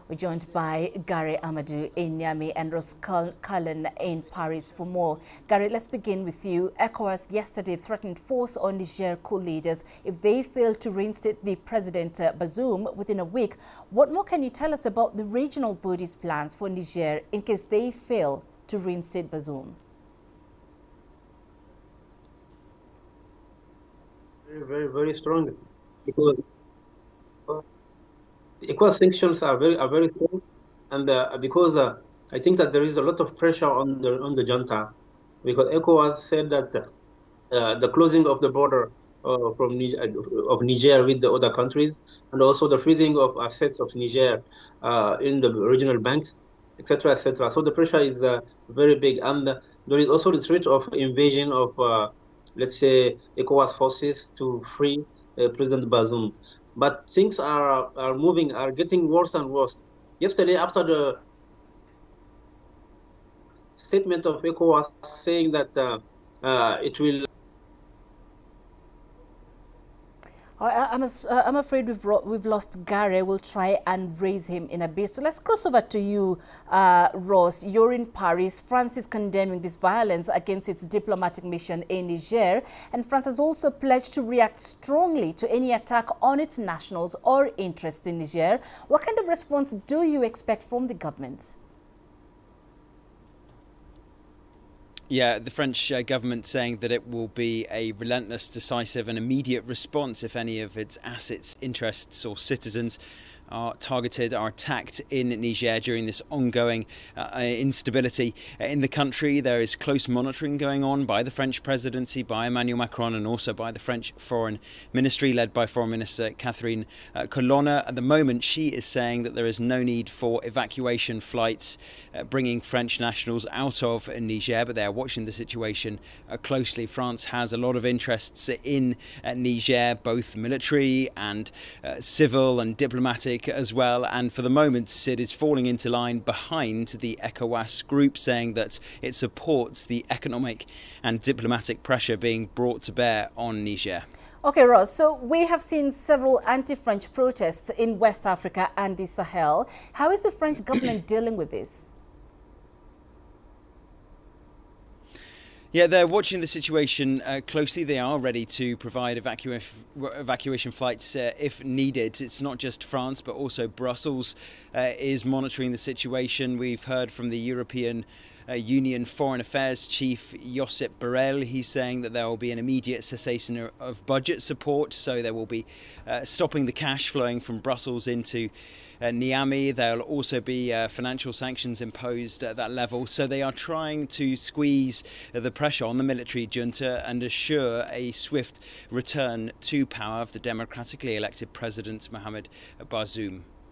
We're joined by Gary Amadou in Niamey and Ross Cullen in Paris for more. Gary, let's begin with you. ECOWAS yesterday threatened force on Niger coup leaders if they fail to reinstate the President Bazoum within a week. What more can you tell us about the regional body's plans for Niger in case they fail to reinstate Bazoum? Very strong, because ECOWAS sanctions are very strong, and because I think that there is a lot of pressure on the junta, because ECOWAS said that the closing of the border from Niger with the other countries, and also the freezing of assets of Niger in the regional banks, etc., etc. So the pressure is very big, and there is also the threat of invasion of let's say ECOWAS forces to free President Bazoum. But things are getting worse and worse. Yesterday, after the statement of ECOWAS saying that it will... I'm afraid we've lost Gary. We'll try and raise him in a bit. So let's cross over to you, Ross. You're in Paris. France is condemning this violence against its diplomatic mission in Niger. And France has also pledged to react strongly to any attack on its nationals or interests in Niger. What kind of response do you expect from the government? Yeah, the French government saying that it will be a relentless, decisive and immediate response if any of its assets, interests or citizens are targeted, are attacked in Niger during this ongoing instability in the country. There is close monitoring going on by the French presidency, by Emmanuel Macron, and also by the French Foreign Ministry, led by Foreign Minister Catherine Colonna. At the moment, she is saying that there is no need for evacuation flights bringing French nationals out of Niger, but they are watching the situation closely. France has a lot of interests in Niger, both military and civil and diplomatic as well, and for the moment it is falling into line behind the ECOWAS group, saying that it supports the economic and diplomatic pressure being brought to bear on Niger. Okay, Ross, so we have seen several anti-French protests in West Africa and the Sahel. How is the French government dealing with this? Yeah, they're watching the situation closely. They are ready to provide evacuation flights if needed. It's not just France, but also Brussels is monitoring the situation. We've heard from the European Union Foreign Affairs Chief Josep Borrell. He's saying that there will be an immediate cessation of budget support, so there will be stopping the cash flowing from Brussels into Niamey. There'll also be financial sanctions imposed at that level. So they are trying to squeeze the pressure on the military junta and assure a swift return to power of the democratically elected President Mohamed Bazoum.